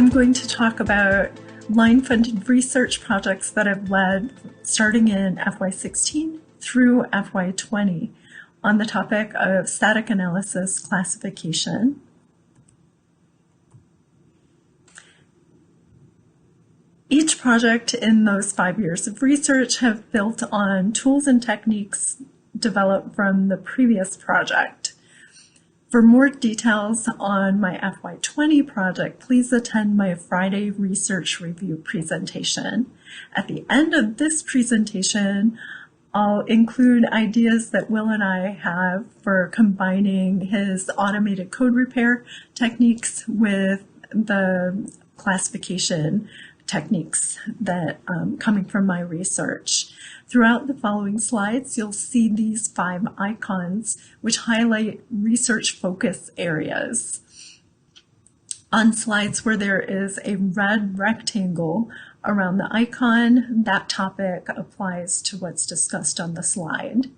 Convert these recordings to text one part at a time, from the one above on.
I'm going to talk about line-funded research projects that I've led starting in FY16 through FY20 on the topic of static analysis classification. Each project in those 5 years of research have built on tools and techniques developed from the previous project. For more details on my FY20 project, please attend my Friday research review presentation. At the end of this presentation, I'll include ideas that Will and I have for combining his automated code repair techniques with the classification techniques that coming from my research. Throughout the following slides, you'll see these 5 icons which highlight research focus areas. On slides where there is a red rectangle around the icon, that topic applies to what's discussed on the slide.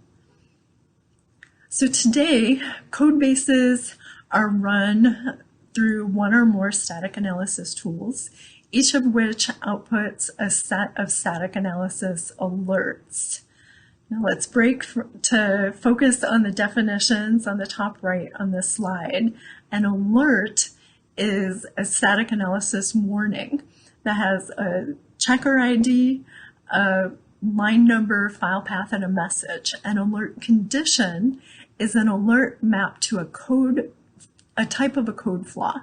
So today, code bases are run through one or more static analysis tools, each of which outputs a set of static analysis alerts. Now let's break to focus on the definitions on the top right on this slide. An alert is a static analysis warning that has a checker ID, a line number, file path, and a message. An alert condition is an alert mapped to a type of a code flaw.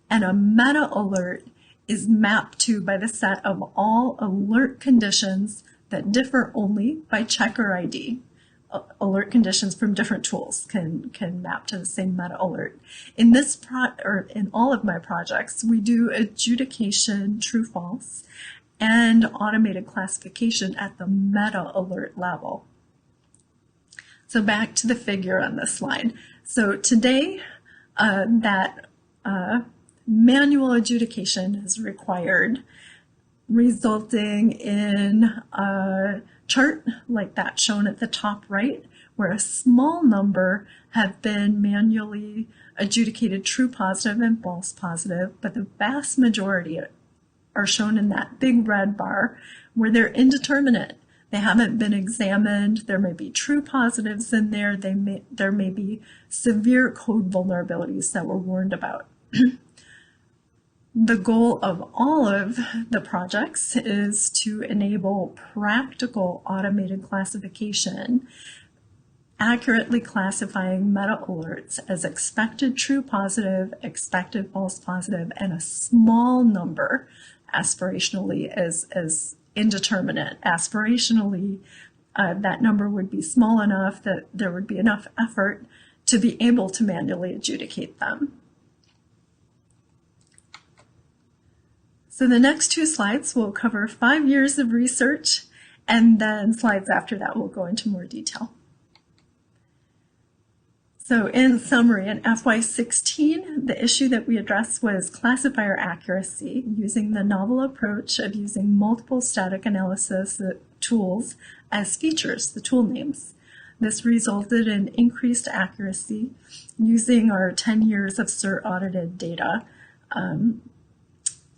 And a meta alert is mapped to by the set of all alert conditions that differ only by checker ID. Alert conditions from different tools can map to the same meta alert. In this in all of my projects, we do adjudication true false and automated classification at the meta alert level. So back to the figure on this slide. So today manual adjudication is required, resulting in a chart like that shown at the top right, where a small number have been manually adjudicated true positive and false positive, but the vast majority are shown in that big red bar where they're indeterminate. They haven't been examined. There may be true positives in there. There may be severe code vulnerabilities that we're warned about. The goal of all of the projects is to enable practical automated classification, accurately classifying meta alerts as expected true positive, expected false positive, and a small number aspirationally as indeterminate. Aspirationally, that number would be small enough that there would be enough effort to be able to manually adjudicate them. So the next 2 slides will cover 5 years of research, and then slides after that will go into more detail. So in summary, in FY16, the issue that we addressed was classifier accuracy using the novel approach of using multiple static analysis tools as features, the tool names. This resulted in increased accuracy using our 10 years of CERT audited data.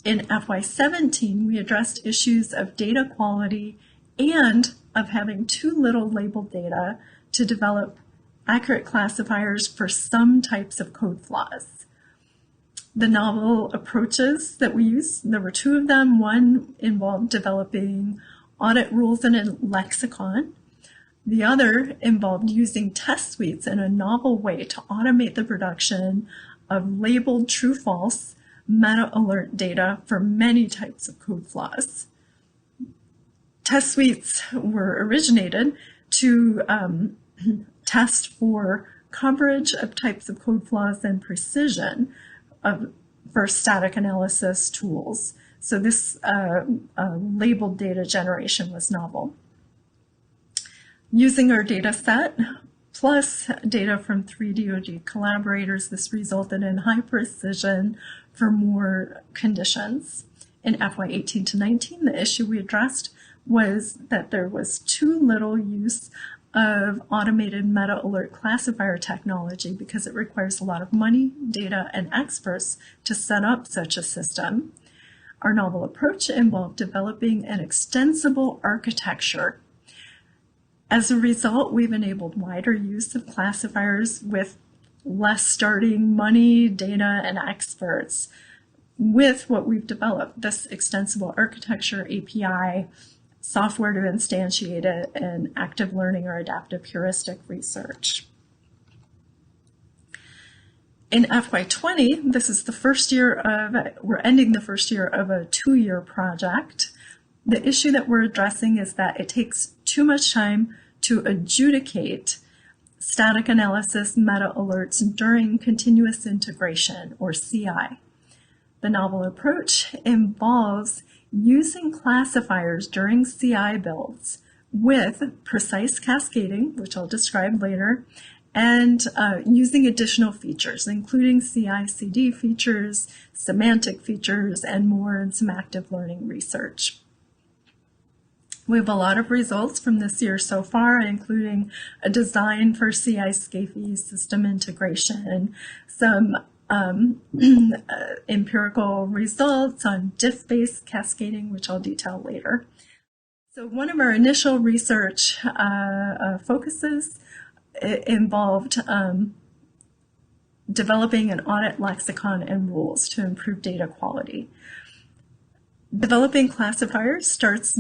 In FY17, we addressed issues of data quality and of having too little labeled data to develop accurate classifiers for some types of code flaws. The novel approaches that we used, there were 2 of them. One involved developing audit rules in a lexicon. The other involved using test suites in a novel way to automate the production of labeled true-false meta alert data for many types of code flaws. Test suites were originated to test for coverage of types of code flaws and precision for static analysis tools. So this labeled data generation was novel. Using our data set plus data from 3 DoD collaborators, this resulted in high precision for more conditions. In FY18 to 19, the issue we addressed was that there was too little use of automated meta alert classifier technology because it requires a lot of money, data, and experts to set up such a system. Our novel approach involved developing an extensible architecture. As a result, we've enabled wider use of classifiers with less starting money, data, and experts with what we've developed, this extensible architecture, API, software to instantiate it, and active learning or adaptive heuristic research. In FY20, this is the first year we're ending the first year of a 2-year project. The issue that we're addressing is that it takes too much time to adjudicate static analysis meta alerts during continuous integration, or CI. The novel approach involves using classifiers during CI builds with precise cascading, which I'll describe later, and using additional features, including CI/CD features, semantic features, and more in some active learning research. We have a lot of results from this year so far, including a design for CI scafy system integration, some empirical results on diff-based cascading, which I'll detail later. So one of our initial research focuses involved developing an audit lexicon and rules to improve data quality. Developing classifiers starts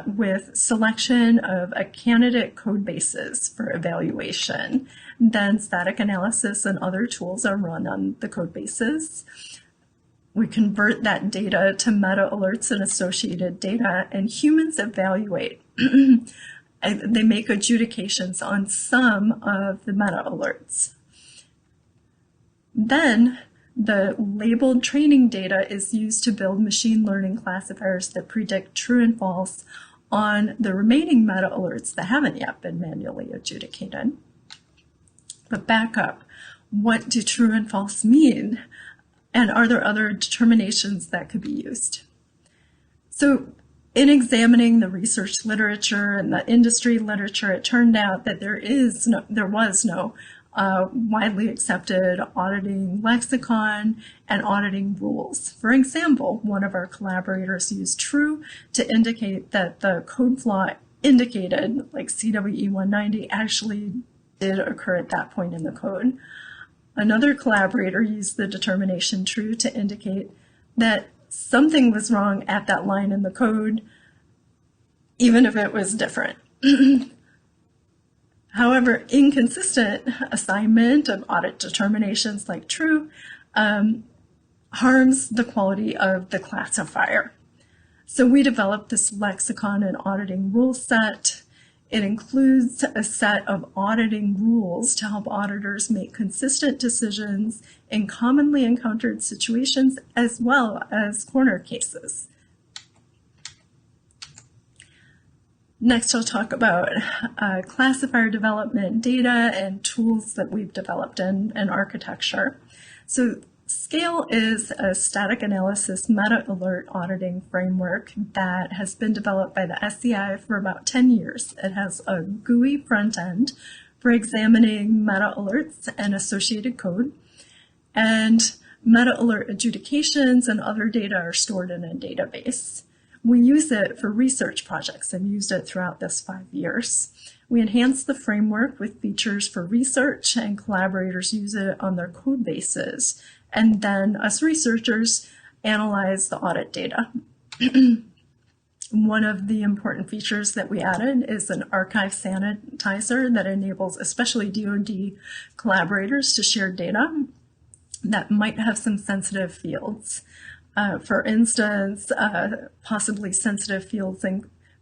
with selection of a candidate code bases for evaluation. Then static analysis and other tools are run on the code bases. We convert that data to meta alerts and associated data, and humans evaluate. They make adjudications on some of the meta alerts. Then the labeled training data is used to build machine learning classifiers that predict true and false on the remaining meta alerts that haven't yet been manually adjudicated. But back up, what do true and false mean? And are there other determinations that could be used? So in examining the research literature and the industry literature, it turned out that there was no widely accepted auditing lexicon and auditing rules. For example, one of our collaborators used true to indicate that the code flaw indicated, like CWE 190, actually did occur at that point in the code. Another collaborator used the determination true to indicate that something was wrong at that line in the code, even if it was different. However, inconsistent assignment of audit determinations like true harms the quality of the classifier. So we developed this lexicon and auditing rule set. It includes a set of auditing rules to help auditors make consistent decisions in commonly encountered situations as well as corner cases. Next, I'll talk about classifier development data and tools that we've developed in architecture. So SCALE is a static analysis meta alert auditing framework that has been developed by the SEI for about 10 years. It has a GUI front end for examining meta alerts and associated code, and meta alert adjudications and other data are stored in a database. We use it for research projects. I've used it throughout this 5 years. We enhance the framework with features for research, and collaborators use it on their code bases. And then us researchers analyze the audit data. One of the important features that we added is an archive sanitizer that enables especially DoD collaborators to share data that might have some sensitive fields. For instance, possibly sensitive fields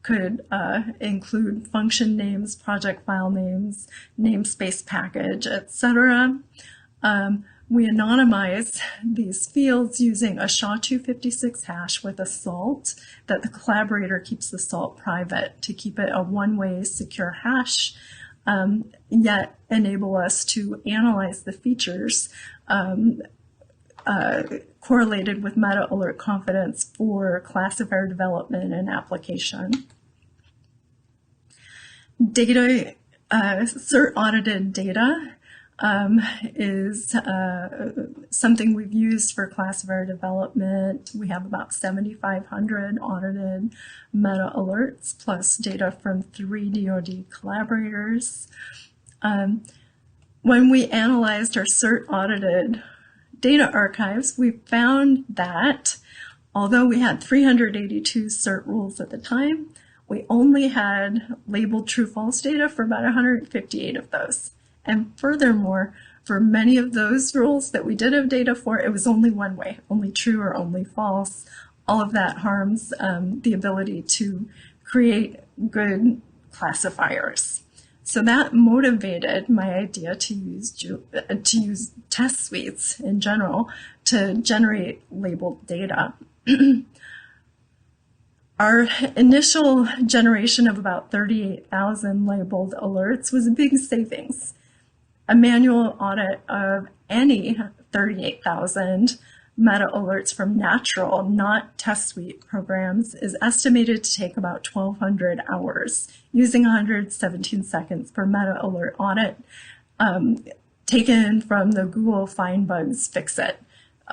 could include function names, project file names, namespace package, etc. We anonymize these fields using a SHA-256 hash with a salt that the collaborator keeps the salt private to keep it a one-way secure hash, yet enable us to analyze the features correlated with meta alert confidence for classifier development and application. Data, CERT audited data is something we've used for classifier development. We have about 7,500 audited meta alerts plus data from 3 DoD collaborators. When we analyzed our CERT audited data archives, we found that although we had 382 CERT rules at the time, we only had labeled true-false data for about 158 of those. And furthermore, for many of those rules that we did have data for, it was only one way, only true or only false. All of that harms the ability to create good classifiers. So that motivated my idea to use test suites in general to generate labeled data. Our initial generation of about 38,000 labeled alerts was a big savings. A manual audit of any 38,000 meta alerts from natural, not test suite programs is estimated to take about 1,200 hours using 117 seconds per meta alert audit taken from the Google Find Bugs Fix It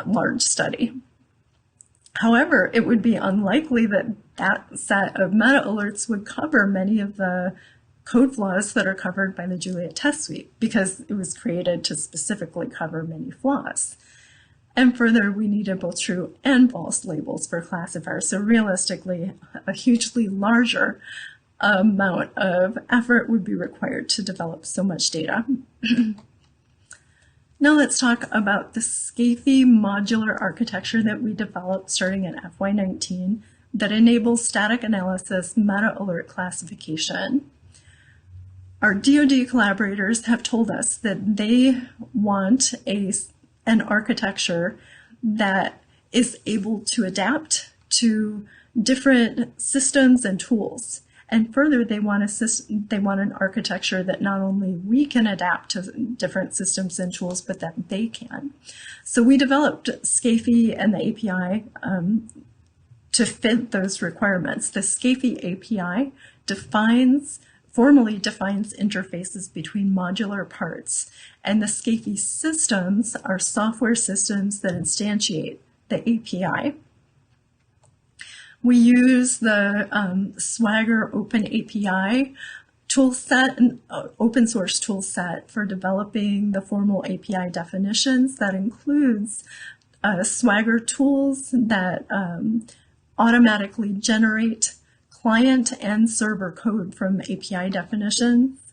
large study. However, it would be unlikely that that set of meta alerts would cover many of the code flaws that are covered by the Juliet test suite because it was created to specifically cover many flaws. And further, we needed both true and false labels for classifiers. So realistically, a hugely larger amount of effort would be required to develop so much data. Now let's talk about the scafy modular architecture that we developed starting in FY19 that enables static analysis meta alert classification. Our DoD collaborators have told us that they want an architecture that is able to adapt to different systems and tools. And further, they want an architecture that not only we can adapt to different systems and tools, but that they can. So we developed scafy and the API to fit those requirements. The scafy API formally defines interfaces between modular parts, and the scafy systems are software systems that instantiate the API. We use the Swagger Open API toolset, an open source toolset for developing the formal API definitions. That includes Swagger tools that automatically generate client and server code from API definitions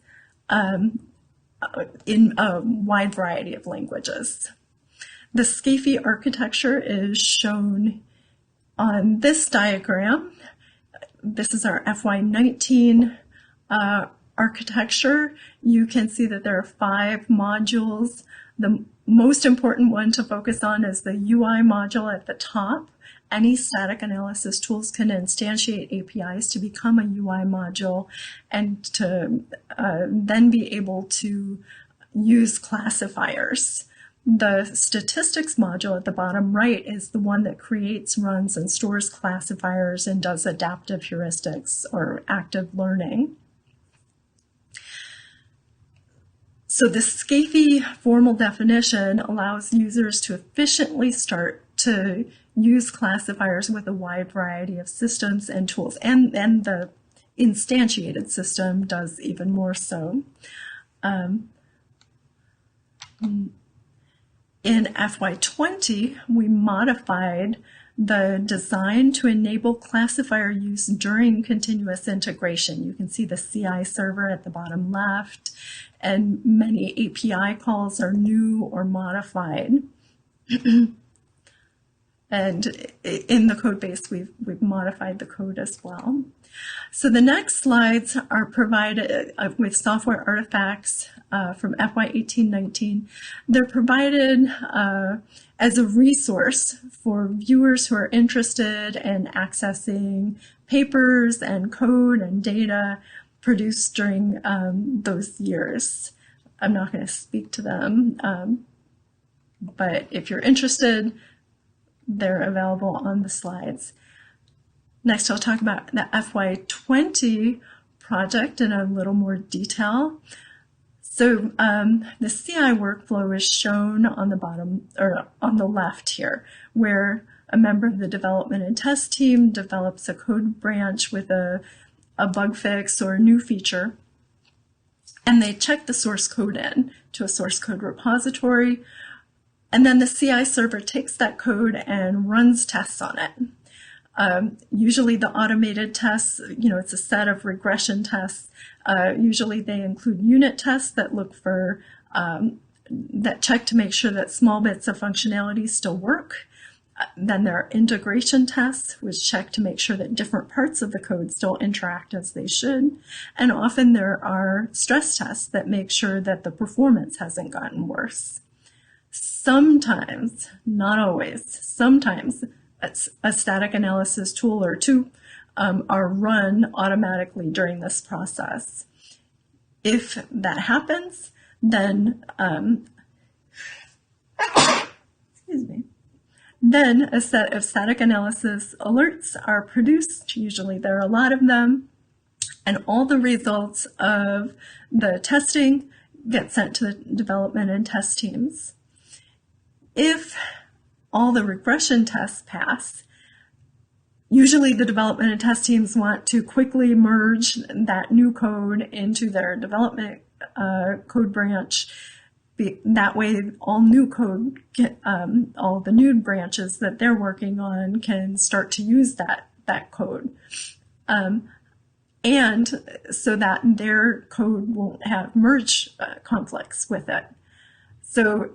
in a wide variety of languages. The scafy architecture is shown on this diagram. This is our FY19 architecture. You can see that there are 5 modules. The most important one to focus on is the UI module at the top. Any static analysis tools can instantiate APIs to become a UI module and to then be able to use classifiers. The statistics module at the bottom right is the one that creates, runs, and stores classifiers and does adaptive heuristics or active learning. So the scafy formal definition allows users to efficiently start to use classifiers with a wide variety of systems and tools, and the instantiated system does even more so. In FY20, we modified the design to enable classifier use during continuous integration. You can see the CI server at the bottom left, and many API calls are new or modified. And in the code base, we've modified the code as well. So the next slides are provided with software artifacts from FY18-19. They're provided as a resource for viewers who are interested in accessing papers and code and data produced during those years. I'm not going to speak to them, but if you're interested, they're available on the slides. Next, I'll talk about the FY20 project in a little more detail. So the CI workflow is shown on the bottom, or on the left here, where a member of the development and test team develops a code branch with a bug fix or a new feature, and they check the source code in to a source code repository, and then the CI server takes that code and runs tests on it. Usually the automated tests, it's a set of regression tests. Usually they include unit tests that look for, that check to make sure that small bits of functionality still work. Then there are integration tests, which check to make sure that different parts of the code still interact as they should. And often there are stress tests that make sure that the performance hasn't gotten worse. Sometimes, not always, sometimes a static analysis tool or two are run automatically during this process. If that happens, then then a set of static analysis alerts are produced. Usually there are a lot of them, and all the results of the testing get sent to the development and test teams. If all the regression tests pass, usually the development and test teams want to quickly merge that new code into their development code branch. That way, all new code, all the new branches that they're working on can start to use that code. And so that their code won't have merge conflicts with it. So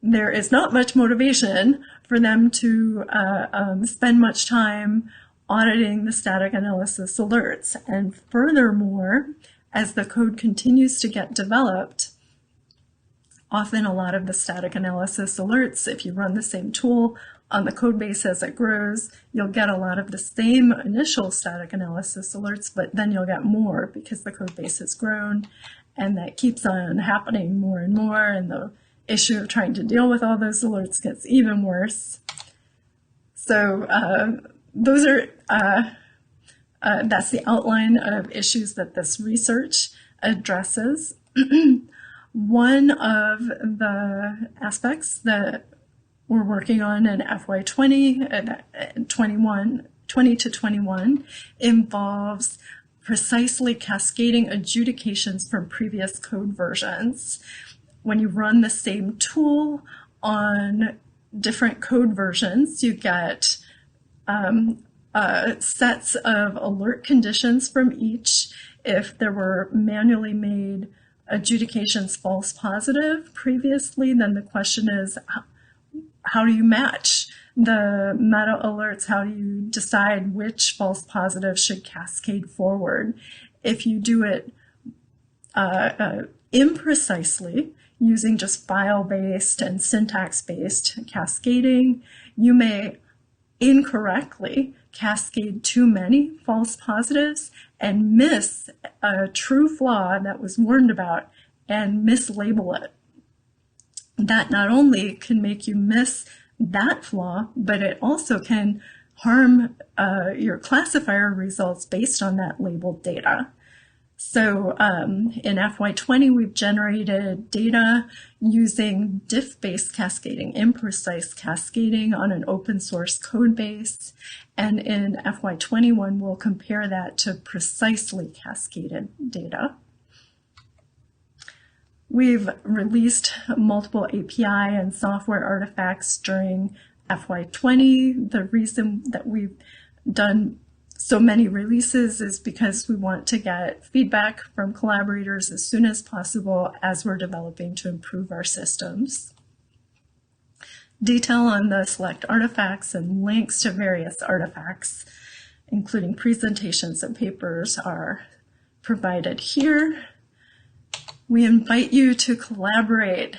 there is not much motivation for them to spend much time auditing the static analysis alerts. And furthermore, as the code continues to get developed, often a lot of the static analysis alerts, if you run the same tool on the code base as it grows, you'll get a lot of the same initial static analysis alerts, but then you'll get more because the code base has grown, and that keeps on happening more and more, and the issue of trying to deal with all those alerts gets even worse. So those are that's the outline of issues that this research addresses. One of the aspects that we're working on in FY 20 to 21 involves precisely cascading adjudications from previous code versions. When you run the same tool on different code versions, you get sets of alert conditions from each. If there were manually made adjudications false positive previously, then the question is, how do you match the meta alerts? How do you decide which false positives should cascade forward? If you do it imprecisely, using just file-based and syntax-based cascading, you may incorrectly cascade too many false positives and miss a true flaw that was warned about and mislabel it. That not only can make you miss that flaw, but it also can harm your classifier results based on that labeled data. So in FY 20, we've generated data using diff-based cascading, imprecise cascading on an open source code base. And in FY 21, we'll compare that to precisely cascaded data. We've released multiple API and software artifacts during FY 20. The reason that we've done so many releases is because we want to get feedback from collaborators as soon as possible as we're developing to improve our systems. Detail on the select artifacts and links to various artifacts, including presentations and papers, are provided here. We invite you to collaborate,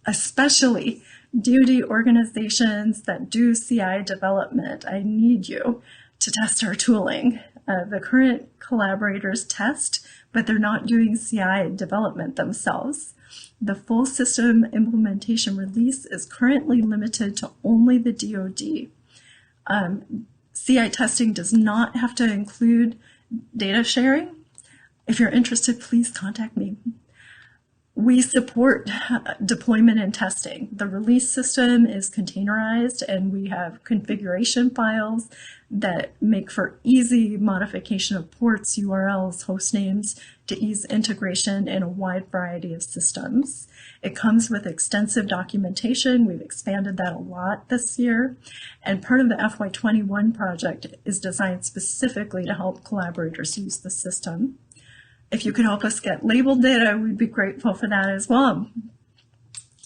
especially DoD organizations that do CI development. I need you to test our tooling. The current collaborators test, but they're not doing CI development themselves. The full system implementation release is currently limited to only the DoD. CI testing does not have to include data sharing. If you're interested, please contact me. We support deployment and testing. The release system is containerized, and we have configuration files that make for easy modification of ports, URLs, host names to ease integration in a wide variety of systems. It comes with extensive documentation. We've expanded that a lot this year. And part of the FY21 project is designed specifically to help collaborators use the system. If you could help us get labeled data, we'd be grateful for that as well.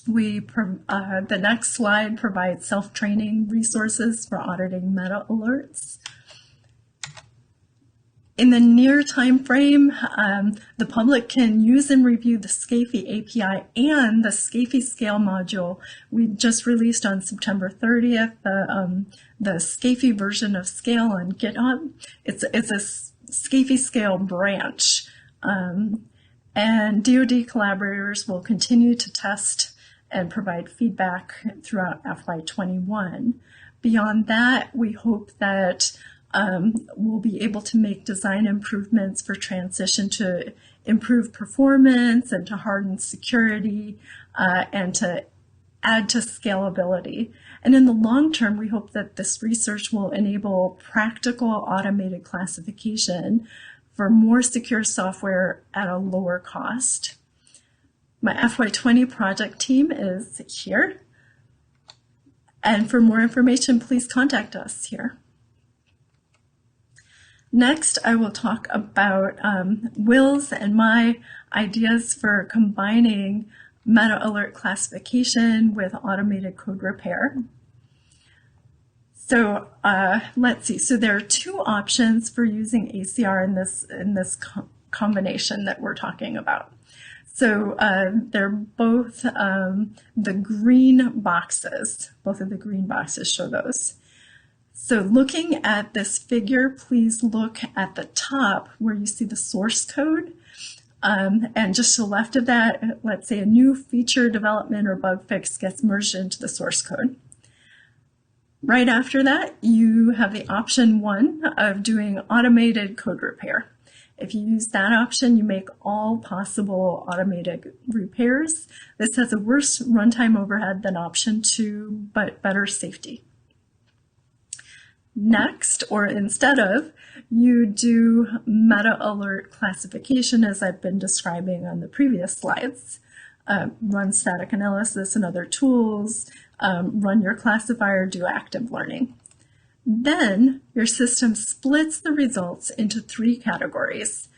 The next slide provides self-training resources for auditing meta alerts. In the near time frame, the public can use and review the scafy API and the scafy scale module we just released on September 30th, the scafy version of Scale on GitHub. It's a scafy scale branch. And DoD collaborators will continue to test and provide feedback throughout FY21. Beyond that, we hope that we'll be able to make design improvements for transition to improve performance and to harden security and to add to scalability. And in the long term, we hope that this research will enable practical automated classification for more secure software at a lower cost. My FY20 project team is here. And for more information, please contact us here. Next, I will talk about Will's and my ideas for combining meta alert classification with automated code repair. So let's see. So there are two options for using ACR in this combination that we're talking about. So they're both the green boxes. Both of the green boxes show those. So looking at this figure, please look at the top where you see the source code. And just to the left of that, let's say a new feature development or bug fix gets merged into the source code. Right after that, you have the option 1 of doing automated code repair. If you use that option, you make all possible automated repairs. This has a worse runtime overhead than option 2, but better safety. Next, or instead of, you do meta alert classification as I've been describing on the previous slides. Run static analysis and other tools, run your classifier, do active learning. Then your system splits the results into 3 categories: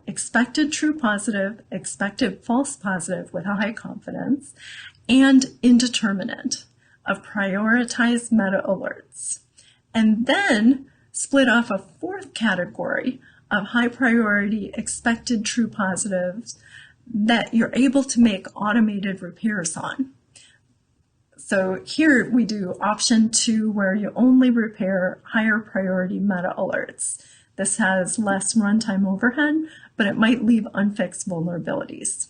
expected true positive, expected false positive with a high confidence, and indeterminate of prioritized meta alerts. And then split off a 4th category of high priority expected true positives that you're able to make automated repairs on. So here we do option 2, where you only repair higher priority meta alerts. This has less runtime overhead, but it might leave unfixed vulnerabilities.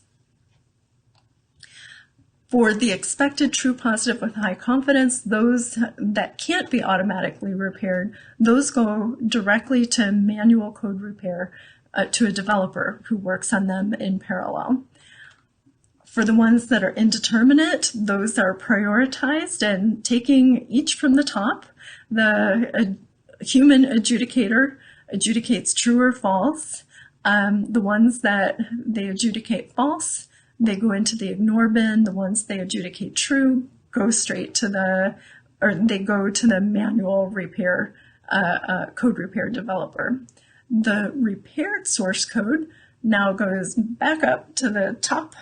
For the expected true positive with high confidence, those that can't be automatically repaired, those go directly to manual code repair to a developer who works on them in parallel. For the ones that are indeterminate, those are prioritized and taking each from the top. The human adjudicator adjudicates true or false. The ones that they adjudicate false, they go into the ignore bin. The ones they adjudicate true go straight to the manual repair, code repair developer. The repaired source code now goes back up to the top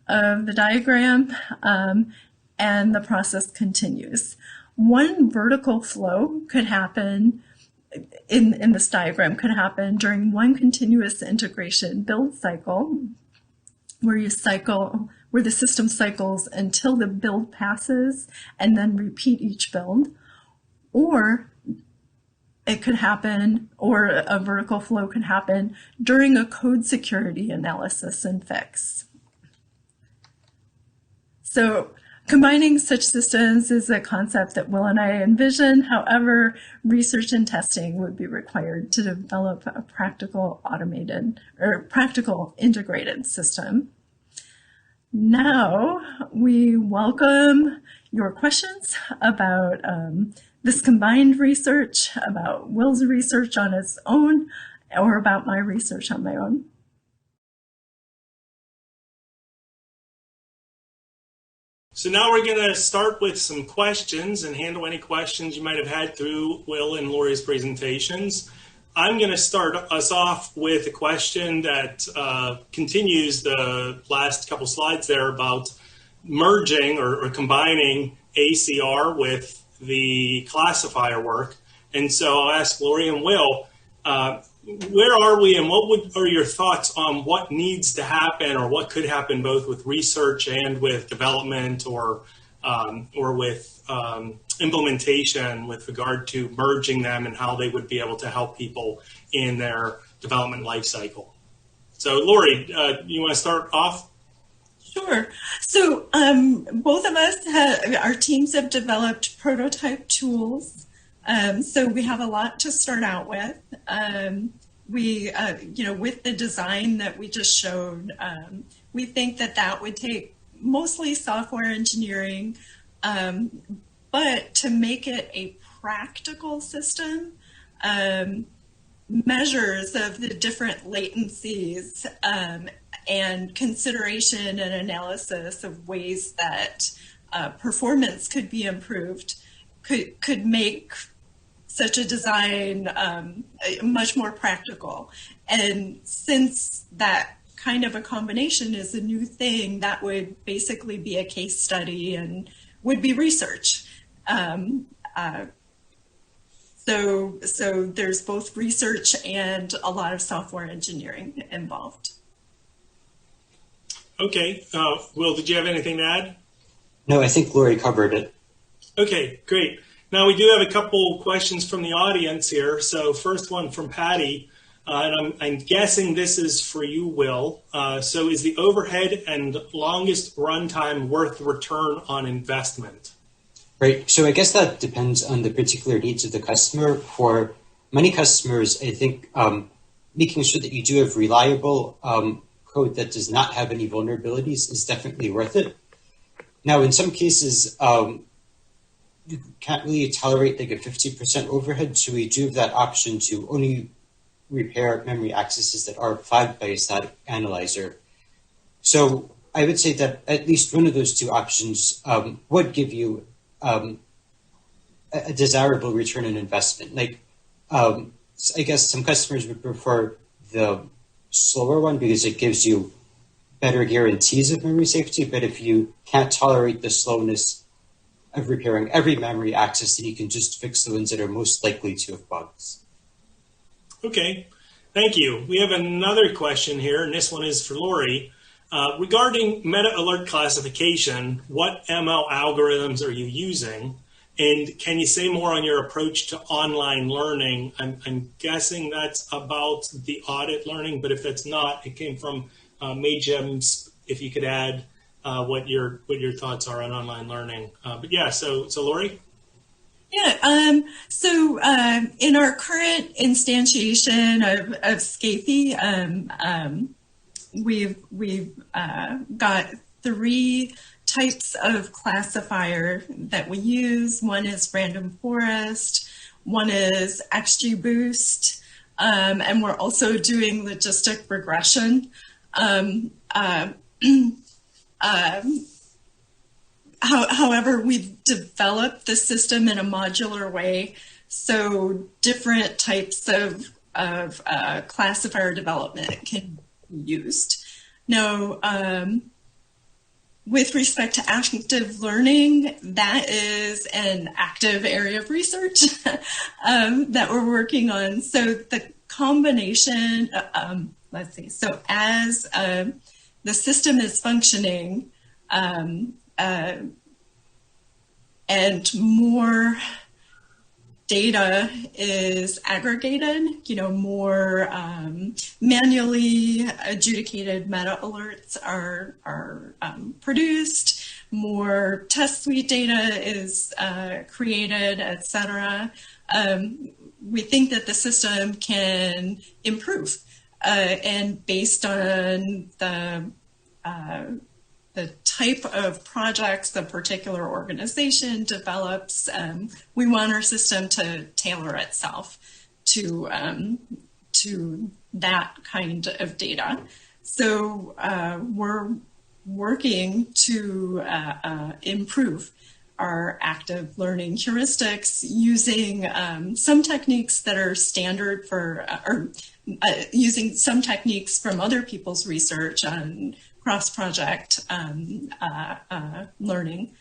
of the diagram, and the process continues. One vertical flow could happen in this diagram could happen during one continuous integration build cycle, where the system cycles until the build passes and then repeat each build. Or it could happen, or a vertical flow could happen during a code security analysis and fix. So Combining such systems is a concept that Will and I envision. However, research and testing would be required to develop a practical automated or practical integrated system. Now we welcome your questions about this combined research, about Will's research on its own, or about my research on my own. So now we're going to start with some questions and handle any questions you might have had through Will and Lori's presentations. I'm going to start us off with a question that continues the last couple slides there about merging or combining ACR with the classifier work. And so I'll ask Lori and Will, where are we and what are your thoughts on what needs to happen or what could happen both with research and with development or with implementation with regard to merging them and how they would be able to help people in their development life cycle? So Lori, you want to start off? Sure. So both of us, our teams have developed prototype tools. So we have a lot to start out with. With the design that we just showed, we think that would take mostly software engineering, but to make it a practical system, measures of the different latencies and consideration and analysis of ways that performance could be improved could make such a design much more practical. And since that kind of a combination is a new thing, that would basically be a case study and would be research. So there's both research and a lot of software engineering involved. Okay. Will, did you have anything to add? No, I think Lori covered it. Okay, great. Now we do have a couple questions from the audience here. So first one from Patty, and I'm guessing this is for you, Will. So is the overhead and longest runtime worth the return on investment? Right. So I guess that depends on the particular needs of the customer. For many customers, I think making sure that you do have reliable code that does not have any vulnerabilities is definitely worth it. Now, in some cases, you can't really tolerate like a 50% overhead, so we do have that option to only repair memory accesses that are flagged by a static analyzer. So I would say that at least one of those two options would give you a desirable return on investment. Like, I guess some customers would prefer the slower one because it gives you better guarantees of memory safety, but if you can't tolerate the slowness of repairing every memory access, then you can just fix the ones that are most likely to have bugs. Okay, thank you. We have another question here, and this one is for Lori. Regarding meta alert classification, what ML algorithms are you using? And can you say more on your approach to online learning? I'm guessing that's about the audit learning, but if it's not, it came from Maygems. If you could add what your thoughts are on online learning. But yeah, so Lori? Yeah, so in our current instantiation of scafy, we've got 3 types of classifier that we use. One is random forest, one is XGBoost, and we're also doing logistic regression. However, we've developed the system in a modular way, so different types of classifier development can be used. Now, with respect to active learning, that is an active area of research that we're working on. So the combination, let's see, so as the system is functioning, and more data is aggregated, more manually adjudicated meta alerts are produced, more test suite data is created, etc., we think that the system can improve. And based on the type of projects the particular organization develops, we want our system to tailor itself to that kind of data. So we're working to improve our active learning heuristics using some techniques that are standard for, using some techniques from other people's research on cross-project learning,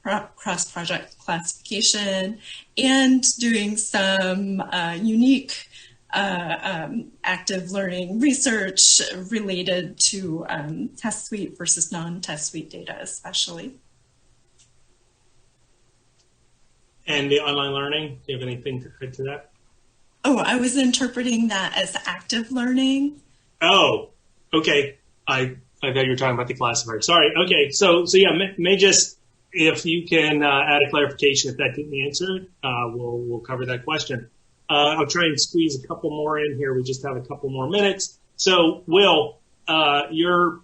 cross-project classification, and doing some unique active learning research related to test suite versus non-test suite data especially. And the online learning, do you have anything to add to that? Oh, I was interpreting that as active learning. Oh, okay. I thought you were talking about the classifier. Sorry. Okay. So yeah, may just, if you can add a clarification if that didn't answer it, we'll cover that question. I'll try and squeeze a couple more in here. We just have a couple more minutes. So Will, your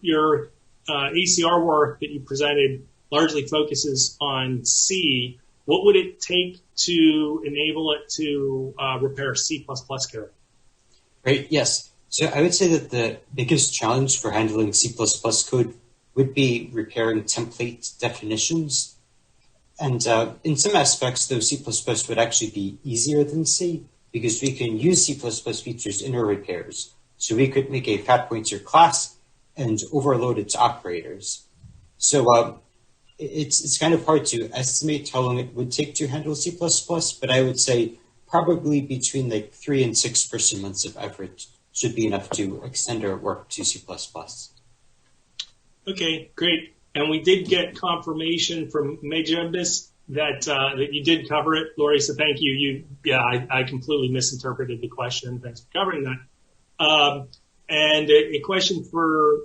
ACR work that you presented largely focuses on C. What would it take to enable it to repair C++ code? Right, yes. So I would say that the biggest challenge for handling C++ code would be repairing template definitions. And in some aspects, though, C++ would actually be easier than C because we can use C++ features in our repairs. So we could make a fat pointer class and overload its operators. So it's kind of hard to estimate how long it would take to handle C++, but I would say probably between like 3 and 6 person months of effort should be enough to extend our work to C++. Okay, great. And we did get confirmation from Mejabis that you did cover it, Lori. So thank you. I completely misinterpreted the question. Thanks for covering that. And a question for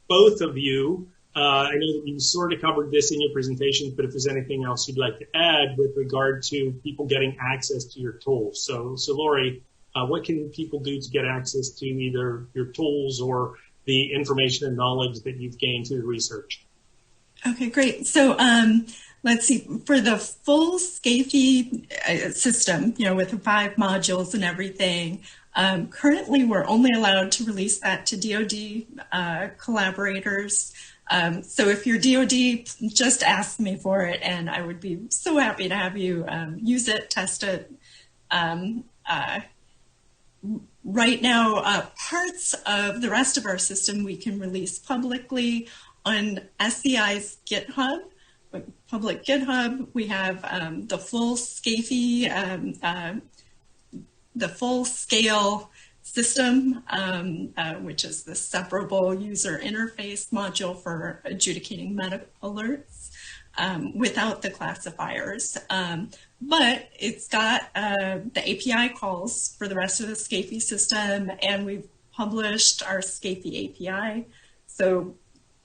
both of you. I know that you sort of covered this in your presentations, but if there's anything else you'd like to add with regard to people getting access to your tools. So Lori, what can people do to get access to either your tools or the information and knowledge that you've gained through the research? Okay, great. So let's see, for the full scafy system, with the 5 modules and everything, currently we're only allowed to release that to DoD collaborators. So if you're DoD, just ask me for it, and I would be so happy to have you use it, test it. Right now, parts of the rest of our system we can release publicly on SEI's GitHub, public GitHub. We have the full scafy, the full scale system, which is the separable user interface module for adjudicating medical alerts without the classifiers. But it's got the API calls for the rest of the scafy system, and we've published our scafy API. So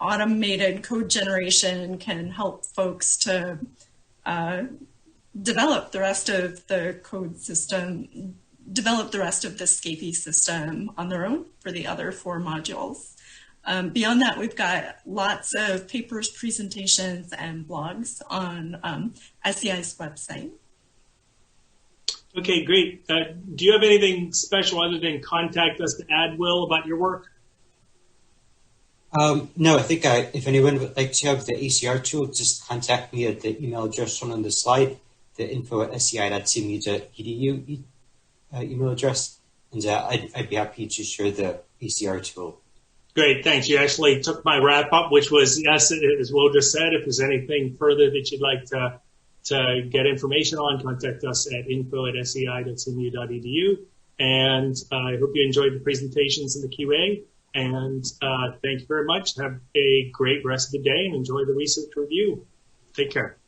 automated code generation can help folks to develop the rest of the code system, develop the rest of the scafy system on their own for the other 4 modules. Beyond that, we've got lots of papers, presentations, and blogs on SEI's website. Okay, great. Do you have anything special other than contact us to add, Will, about your work? No, I think if anyone would like to have the ACR tool, just contact me at the email address shown on the slide, the info@sei.cmu.edu email address, and I'd be happy to share the ACR tool. Great, thanks. You actually took my wrap up, which was, yes, as Will just said, if there's anything further that you'd like to get information on, contact us at info@sei.cmu.edu. And I hope you enjoyed the presentations and the QA. And thank you very much. Have a great rest of the day and enjoy the research review. Take care.